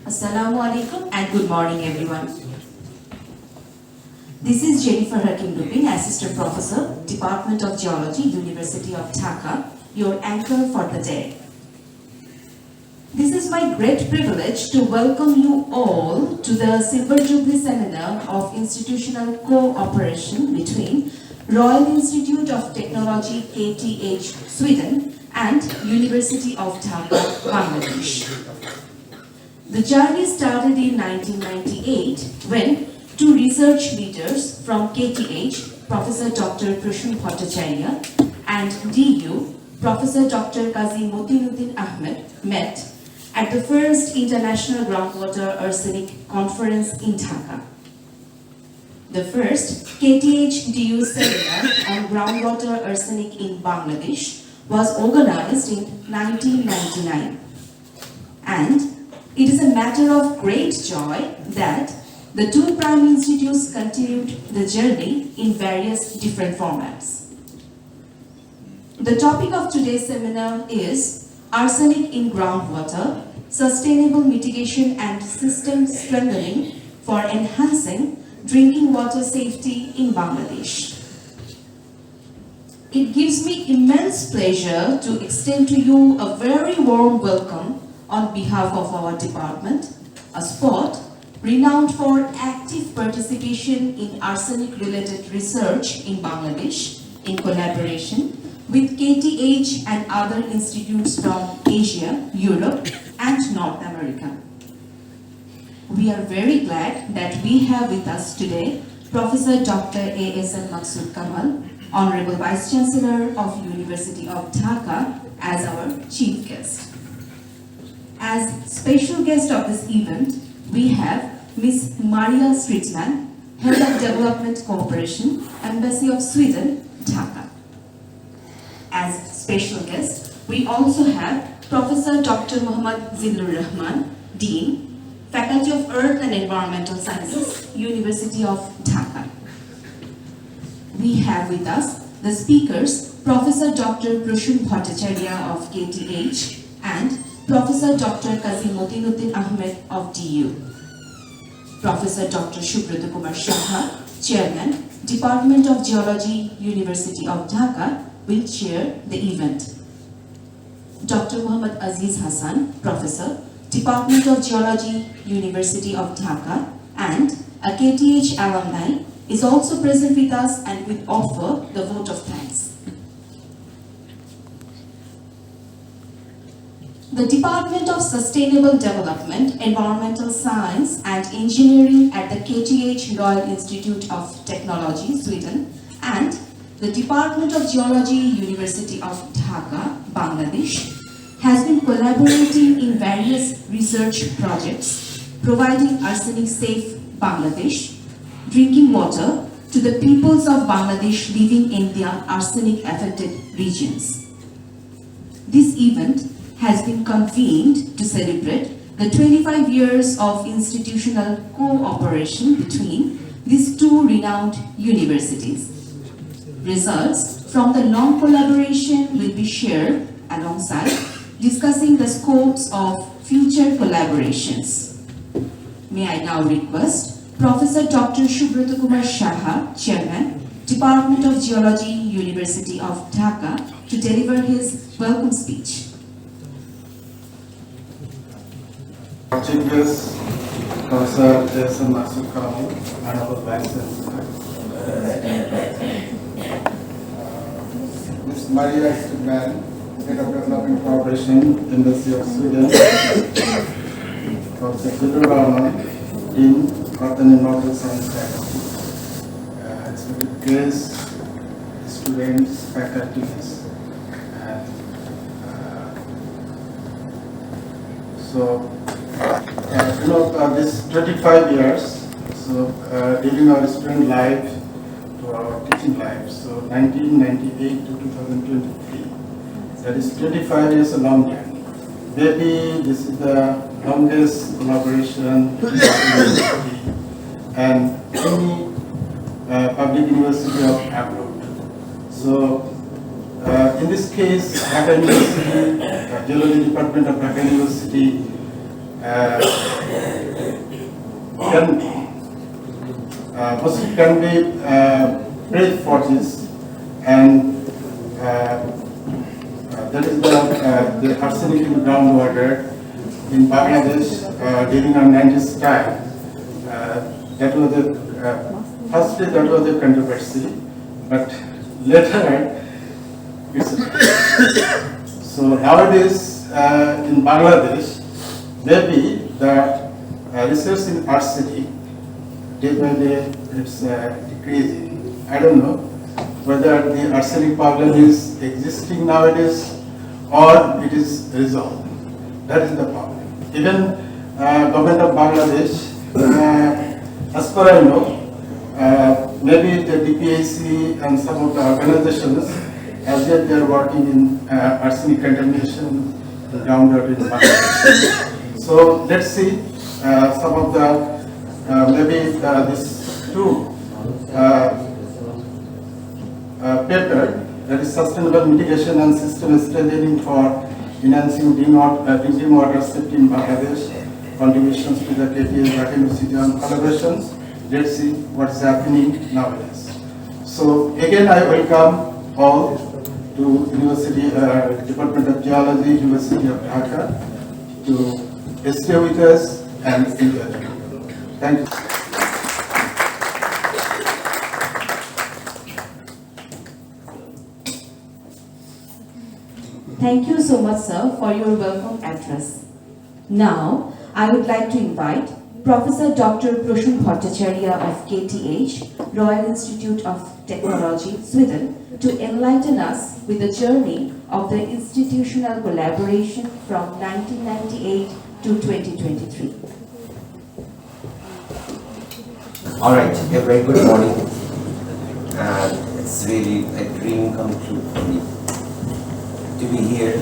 Assalamu alaikum and good morning everyone. This is Jennifer Hakim Dupin, Assistant Professor, Department of Geology, University of Dhaka, your anchor for the day. This is my great privilege to welcome you all to the Silver Jubilee Seminar of Institutional Cooperation between Royal Institute of Technology, KTH, Sweden and University of Dhaka, Bangladesh. The journey started in 1998 when two research leaders from KTH, Professor Dr. Prashun Bhattacharya and DU, Professor Dr. Qazi Motinuddin Ahmed met at the first International Groundwater Arsenic Conference in Dhaka. The first KTH DU seminar on groundwater arsenic in Bangladesh was organized in 1999. And it is a matter of great joy that the two prime institutes continued the journey in various different formats. The topic of today's seminar is Arsenic in Groundwater, Sustainable Mitigation and System Strengthening for Enhancing Drinking Water Safety in Bangladesh. It gives me immense pleasure to extend to you a very warm welcome on behalf of our department, a spot renowned for active participation in arsenic-related research in Bangladesh in collaboration with KTH and other institutes from Asia, Europe, and North America. We are very glad that we have with us today Professor Dr. A.S.M. Maqsood Kamal, Honorable Vice Chancellor of University of Dhaka, as our chief guest. As special guest of this event, we have Ms. Maria Stridsman, Head of Development Cooperation, Embassy of Sweden, Dhaka. As special guest, we also have Professor Dr. Muhammad Zillur Rahman, Dean, Faculty of Earth and Environmental Sciences, University of Dhaka. We have with us the speakers, Professor Dr. Prashun Bhattacharya of KTH and Professor Dr. Qazi Motinuddin Ahmed of DU. Professor Dr. Subrata Kumar Saha, Chairman, Department of Geology, University of Dhaka, will chair the event. Dr. Muhammad Aziz Hassan, Professor, Department of Geology, University of Dhaka, and a KTH alumni, is also present with us and will offer the vote of thanks. The Department of Sustainable Development, Environmental Science and Engineering at the KTH Royal Institute of Technology, Sweden, and the Department of Geology, University of Dhaka, Bangladesh, has been collaborating in various research projects, providing arsenic-safe Bangladesh drinking water to the peoples of Bangladesh living in their arsenic-affected regions. This event has been convened to celebrate the 25 years of institutional cooperation between these two renowned universities. Results from the long collaboration will be shared alongside discussing the scopes of future collaborations. May I now request Professor Dr. Subrata Kumar Saha, Chairman, Department of Geology, University of Dhaka, to deliver his welcome speech. Chief guest, Professor A.S.M. Maqsood Kamal, Honorable Vice Chancellor. Ms. Maria Stridsman, Head of Development Cooperation, Embassy of Sweden. Professor Zillur Rahman, Dean, Earth and Environmental Science Faculty. Executive guests, students, faculties, and this 25 years, during our student life to our teaching life, so 1998 to 2023, that is 25 years a long journey. Maybe this is the longest collaboration between the university and any public university of abroad. So in this case, Dhaka University, Geology Department of Dhaka University can be praised for this, and that is the arsenic in groundwater in Bangladesh during our 90s time. That was the firstly that was a controversy, but later it's so nowadays in Bangladesh maybe the research in arsenic day by day it's decreasing. I don't know whether the arsenic problem is existing nowadays or it is resolved. That is the problem. Even government of Bangladesh, as far I know, maybe the DPAC and some of the organizations, as yet they are working in arsenic contamination in groundwater in Bangladesh. So let's see some of the maybe this two paper, that is sustainable mitigation and system strengthening for enhancing drinking water safety in Bangladesh, contributions to the KTH Dhaka University on collaborations. Let's see what's happening nowadays. So again, I welcome all to University Department of Geology, University of Dhaka, to stay with us and enjoy. Thank you. Thank you so much, sir, for your welcome address. Now, I would like to invite Professor Dr. Prosun Bhattacharya of KTH, Royal Institute of Technology, Sweden, to enlighten us with the journey of the institutional collaboration from 1998 to 2023. All right, a very good morning. It's really a dream come true for me to be here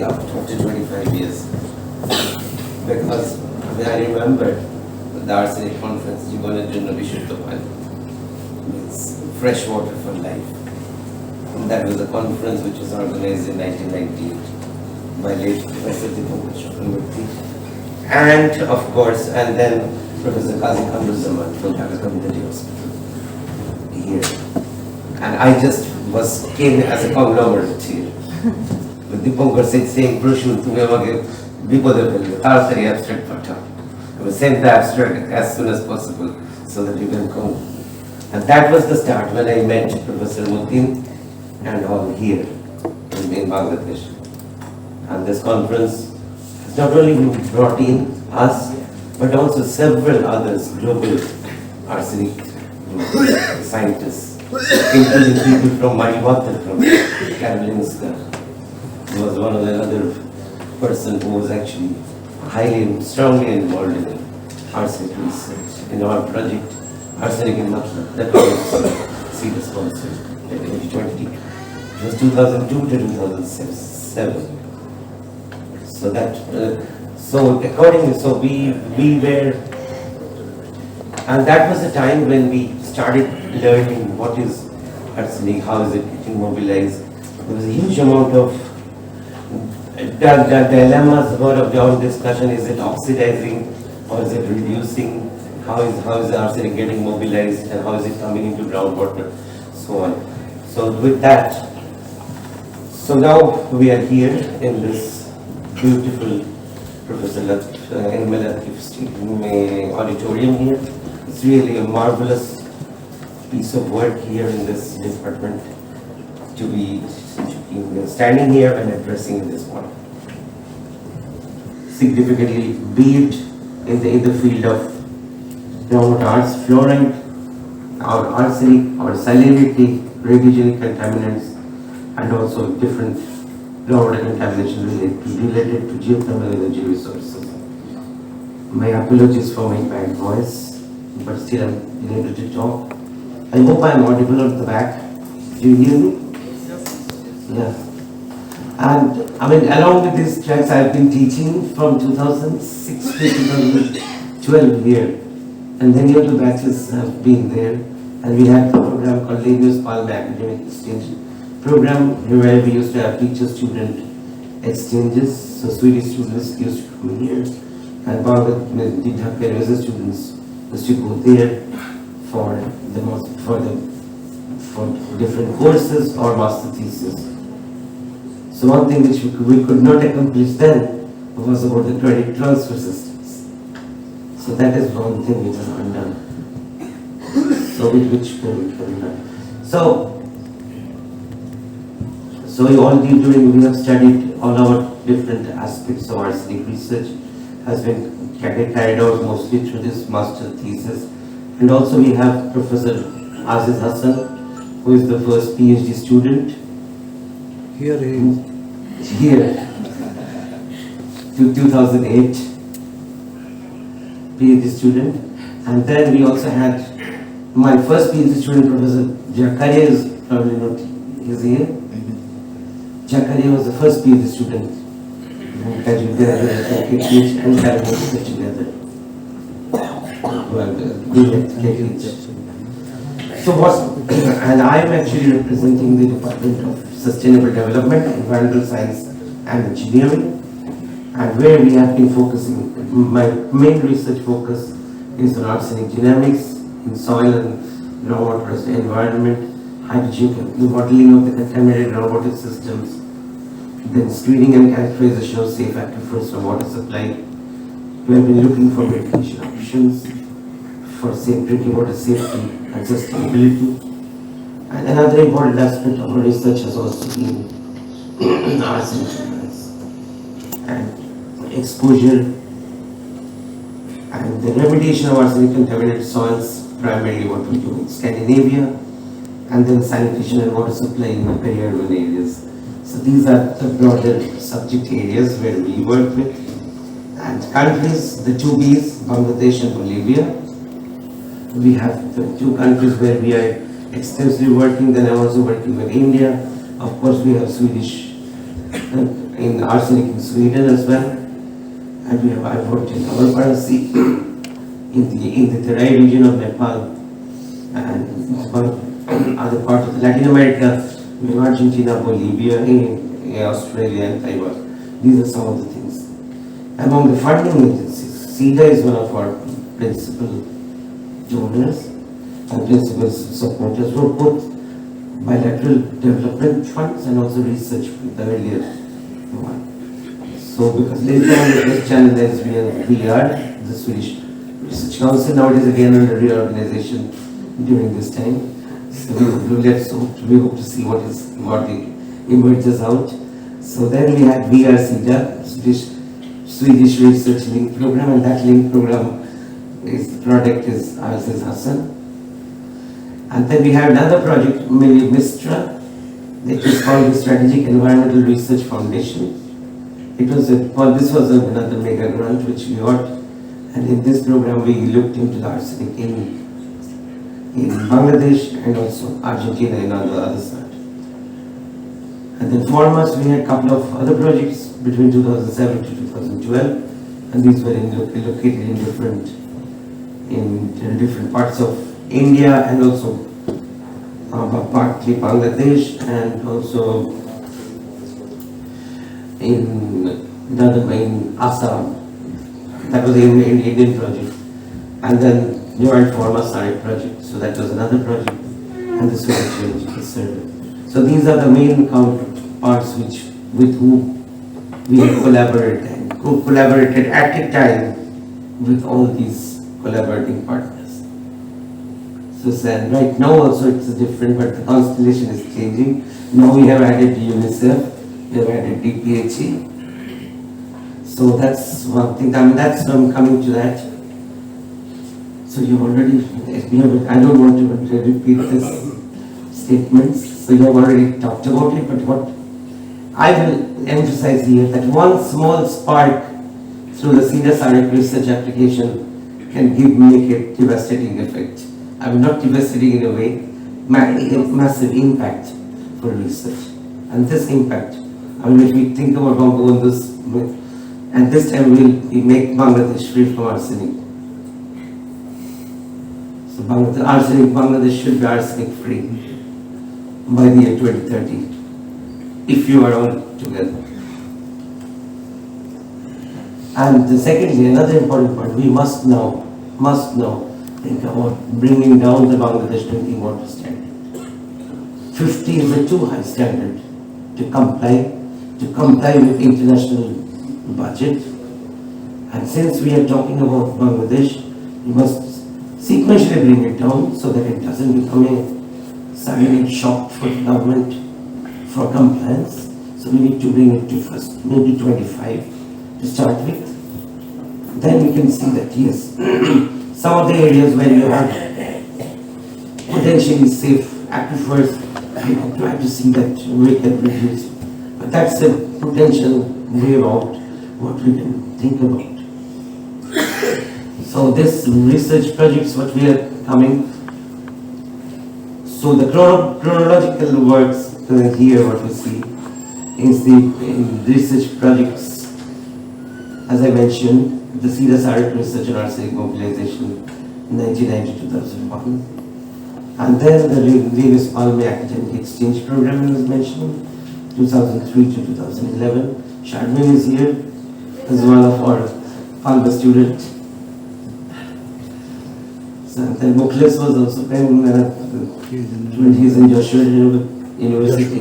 after 25 years. Because when I remember the arsenic conference, you're going to do Vishuddha, it's fresh water for life. And that was a conference which was organized in 1998 by late Professor Dhaka. And of course, and then Professor Qazi Kamruzaman from Dhaka Community Hospital here. And I just came as a conglomerate here. But Dipankar said, saying, Prosun, তুমি আমাকে বিপদে ফেলবে, তাড়াতাড়ি abstract Pathao. I will send the abstract as soon as possible so that you can come. And that was the start when I met Professor Mutin and all here in Bangladesh. And this conference has not only brought in us, but also several others, global arsenic scientists, including people from Mariwata, from Karolinska. He was one of the other person who was actually strongly involved in arsenic research in our project, Arsenic in Matlab, that was CETA sponsored in 2020. It was 2002 to 2007. So that, so accordingly, so we were, and that was the time when we started learning what is arsenic, how is it getting mobilized. There was a huge amount of the dilemmas of our discussion. Is it oxidizing or is it reducing? How is the arsenic getting mobilized and how is it coming into groundwater? So on. So with that, so now we are here in this beautiful Professor auditorium here. It's really a marvelous piece of work here in this department to be standing here and addressing this one. Significantly, be it in the field of groundwater fluoride, or arsenic, or salinity, radiogenic contaminants, and also different groundwater contamination related to geothermal energy resources. My apologies for my bad voice, but still I'm able to talk. I hope I'm audible at the back. Do you hear me? Yeah. And I mean, along with these tracks, I've been teaching from 2006 to 2012 here. And many of the batches have been there. And we had a program called Lagos Palma Academic Exchange program, where we used to have teacher-student exchanges. So Swedish students used to come here and the Dhaka University students used to go there for different courses or master thesis. So one thing which we could not accomplish then was about the credit transfer systems. So that is one thing which is undone. So which can be done. So we have studied all our different aspects of arsenic research has been carried out mostly through this master thesis. And also we have Professor Aziz Hassan, who is the first PhD student. Here he is. Here, to 2008, PhD student. And then we also had my first PhD student, Professor Jakaria, is probably not, is here. Jakaria was the first PhD student who graduated at KTH and carried out research together. Well, good at KTH. So and I am actually representing the Department of Sustainable Development, Environmental Science and Engineering, and where we have been focusing, my main research focus is on arsenic dynamics in soil and groundwater environment, hydrogen modeling of the contaminated groundwater systems, then screening and characterization of safe aquifers from water supply. We have been looking for mitigation options for safe drinking water safety and sustainability. And another important aspect of our research has also been arsenic tolerance and exposure and the remediation of arsenic contaminated soils, primarily what we do in Scandinavia, and then sanitation and water supply in the peri-urban areas. So these are the broader subject areas where we work with. And countries, the two Bs, Bangladesh and Bolivia. We have the two countries where we are extensively working. Then I'm also working with India. Of course, we have Swedish in arsenic in Sweden as well. And I've worked in Amalparasi in the Terai region of Nepal and other parts of Latin America, in Argentina, Bolivia, in Australia and Taiwan. These are some of the things. Among the funding agencies, SIDA is one of our principal donors and principal supporters for both bilateral development funds and also research with the earlier one. So because later on the first channel there has been VR, the Swedish Research Council, nowadays again under reorganization during this time. So we hope to see what emerges out. So then we had VR SIDA, Swedish Research Link Program, and that link program the product is Aziz Hassan. And then we have another project, Mistra, which is called the Strategic Environmental Research Foundation. This was another mega grant which we got, and in this program we looked into the arsenic in Bangladesh and also Argentina and on the other side. And then for us we had a couple of other projects between 2007 to 2012, and these were located in different parts of India and also partly Bangladesh and also in Assam. That was an Indian project. And then Joint Pharma Side project. So that was another project. And this was a change survey. So these are the main counterparts with whom we have collaborated and collaborated at a time with all these collaborating partners. So right now also it's different, but the constellation is changing. Now we have added UNICEF, we have added DPHE. So that's one thing. I mean, I'm coming to that. So you already, I don't want to repeat this statements. So you have already talked about it, but what I will emphasize here that one small spark through the SIDA research application can make a devastating effect. I mean, not devastating in a way, massive impact for research. And this impact, I mean, if we think about this, and this time we make Bangladesh free from arsenic. So Bangladesh should be arsenic free by the year 2030, if you are all together. And secondly, another important point, we must now think about bringing down the Bangladesh drinking water standard. 50 is a too high standard to comply with international budget. And since we are talking about Bangladesh, we must sequentially bring it down so that it doesn't become a sudden shock for the government for compliance. So we need to bring it to first, maybe 25 to start with. Then we can see that yes, some of the areas where you have potentially safe aquifers, we can try to see that we can reduce it. But that's a potential way out what we can think about. So this research projects what we are coming. So the chronological works here what we see is the research projects, as I mentioned, the CSR research on arsenic mobilization 1990-2001. And then the Davis Palme Academic Exchange Program was mentioned, 2003 to 2011. Shadwin is here as one of our Palme students. So then Mukhlis was also when he's in Joshua University.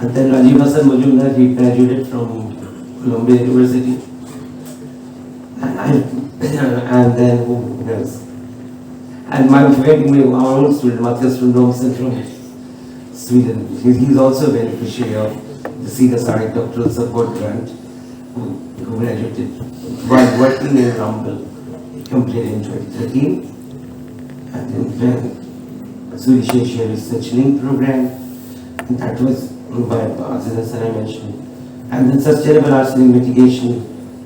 And then Rajiv Hassan Majumdar, he graduated from Columbia University. And then who else? And my our own student, Matthias from Romsen from Sweden. He's also a beneficiary of the CSR doctoral support grant, who graduated while working in Rumble. He completed in 2013. And then Swedish Asia Research Link program. And that was by Aziz Hassan I mentioned. And then Sustainable Arsenic Mitigation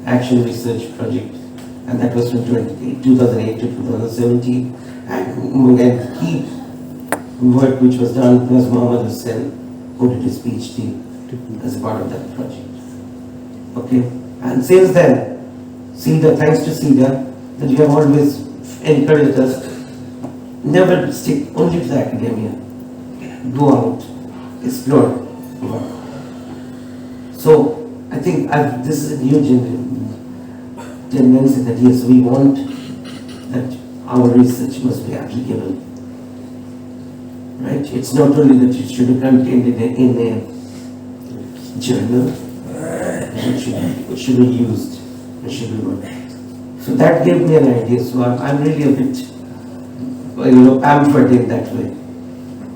Action Research Project, and that was from 2008 to 2017. And key work which was done was Mohammed Hussain, who did his PhD as a part of that project. Okay, and since then, CEDA, thanks to CEDA, that you have always encouraged us, never stick only to the academia, go out, explore. So I think this is a new tendency that yes, we want that our research must be applicable. Right? It's not only that it should be contained in a journal, it should be used, it should be worked. So that gave me an idea. So I'm really a bit, pampered in that way.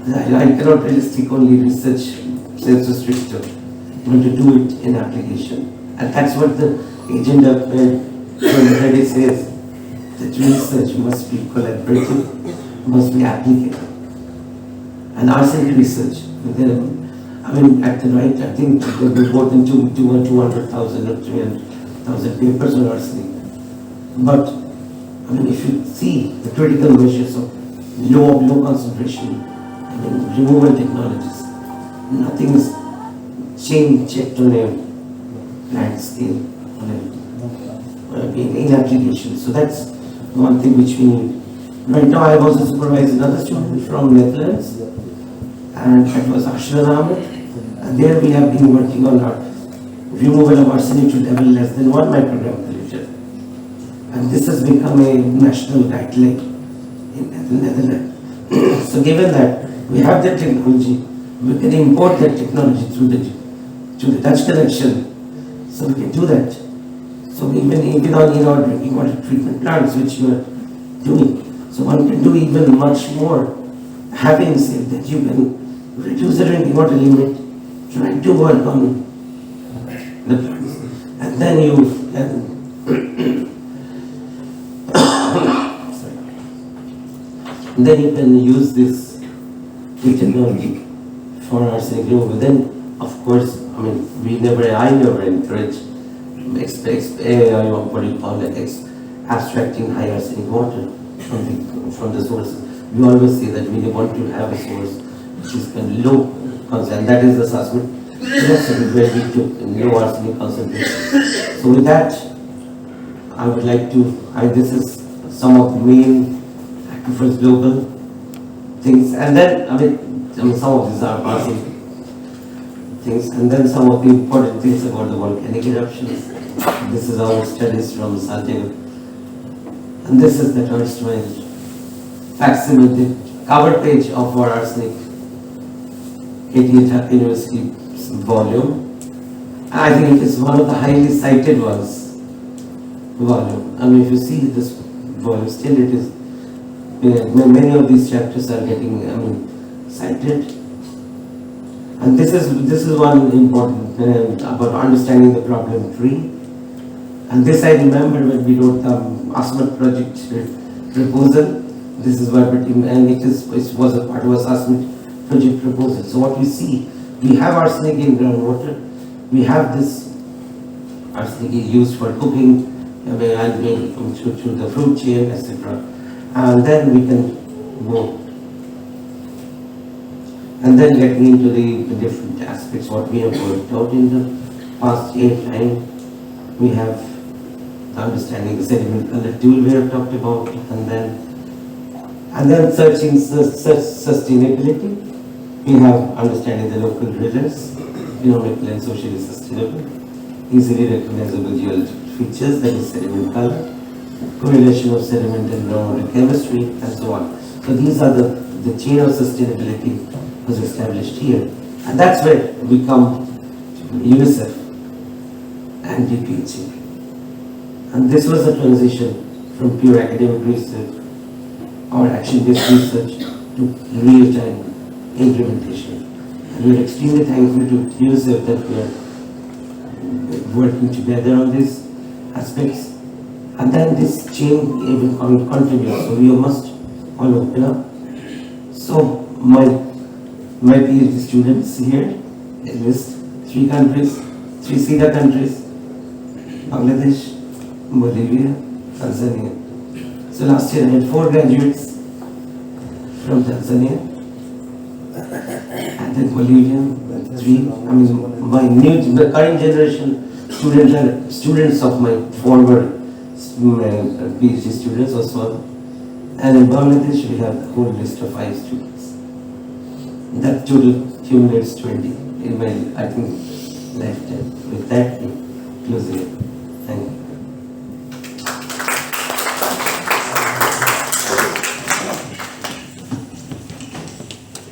I cannot really stick only research sensu stricto, but to do it in application. And that's what the agenda already says, that research must be collaborative, must be applicable. And arsenic research, at the right, I think there will be more than 200,000 or 300,000 papers on arsenic. But, if you see the critical measures of low concentration, removal technologies, nothing is checked on a plant scale, in application. So that's one thing which we need. Right now I have also supervised another student from Netherlands, and that was Ashran Ahmed. And there we have been working on our removal of arsenic to level less than 1 microgram per liter. And this has become a national guideline in the Netherlands. So given that we have that technology, we can import that technology through the Dutch connection. So we can do that. So even on our drinking water treatment plants, which you are doing, so one can do even much more, having said that you can reduce the drinking water limit, try to work on the plants, and then you can then you can use this technology for arsenic removal. Then, of course, I never encourage abstracting high arsenic water from the source. We always say that we want to have a source which is low concentration, and that is the Sasmit where we took low arsenic concentration. So with that, I would like to, this is some of the main aquifers global things, and then some of these are passing things, and then some of the important things about the volcanic eruptions. this is our studies from Santiago. And this is the erstwhile facsimile, the cover page of our arsenic KTH University volume. I think it is one of the highly cited volume. I mean, if you see this volume, still it is, many of these chapters are getting, cited. And this is one important about understanding the problem tree. And this I remember when we wrote the Asmat project proposal. This is verbatim, and it was a part of Asmat project proposal. So what we see, we have arsenic in groundwater. We have this arsenic used for cooking, and through the fruit chain, etc. And then we can go. And then getting into the different aspects, what we have worked out in the past 8 time, we have the understanding the sediment color tool we have talked about, and then searching sustainability. We have understanding the local drillers, economical and socially sustainable, easily recognizable geological features, that is sediment color, correlation of sediment and groundwater chemistry, and so on. So these are the chain of sustainability was established here. And that's where we come to UNICEF and DPHA. And this was a transition from pure academic research or action-based research to real-time implementation. And we're extremely thankful to UNICEF that we are working together on these aspects. And then this chain even continues, so we must all open up. So my PhD students here, they list 3 countries, 3 CEDA countries, Bangladesh, Bolivia, Tanzania. So last year I had 4 graduates from Tanzania, and then Bolivia, 3. The current generation students are students of my former PhD students also. And in Bangladesh we have the whole list of 5 students. That total accumulates 20 in my, I think, lifetime. With that,